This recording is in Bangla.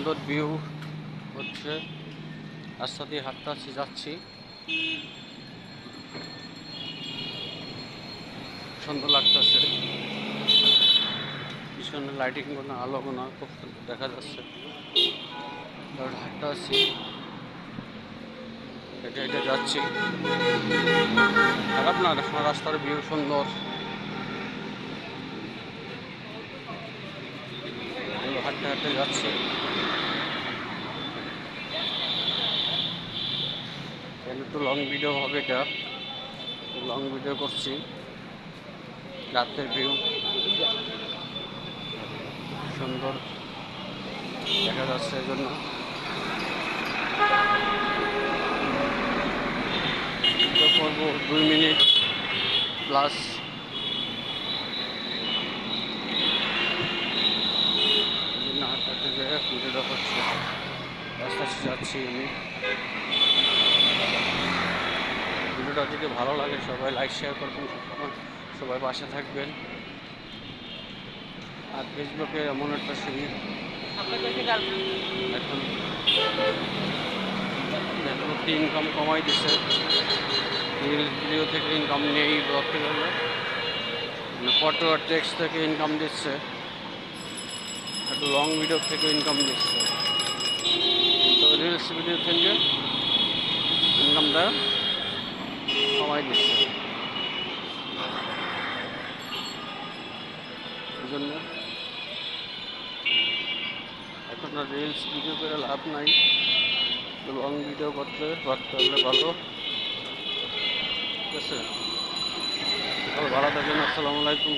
সুন্দর ভিউ হচ্ছে। রাস্তা দিয়ে হাঁটতে যাচ্ছি, সুন্দর লাগতেছে। পিছনে লাইটিং কোনো আলো কোনো খুব সুন্দর দেখা যাচ্ছে। হাঁটতে আসছি, হেঁটে হেঁটে যাচ্ছি। খারাপ না, রাস্তার ভিউ সুন্দর। হাঁটতে হাঁটতে যাচ্ছি। একটু লং ভিডিও হবে, এটা লং ভিডিও করছি। রাতের ভিউ সুন্দর দেখা যাচ্ছে, এই জন্য করবো 2 মিনিট প্লাস। হাঁটতে হাঁটতে যে ভিডিওটা করছি, রাস্তা যাচ্ছি আমি। ভিডিওটা যদি ভালো লাগে সবাই লাইক শেয়ার করবেন, সবাই পাশে থাকবেন। আর ফেসবুকে এমন একটা সুবিধা এখন ফেসবুকে ইনকাম কমাই দিছে। রিলস ভিডিও থেকে ইনকাম নেই বলতে গেলে, ফটো আর টেক্সট থেকে ইনকাম দিচ্ছে, একটু লং ভিডিও থেকে ইনকাম দিচ্ছে। তো রিলস ভিডিও থেকে ইনকামটা কমাই দিচ্ছে। এই জন্য এখন আর রিলস ভিডিও করে লাভ নাই, তো লং ভিডিও করতে হলে ভালো। ঠিক আছে, ভালো থাকেন। আসসালামু আলাইকুম।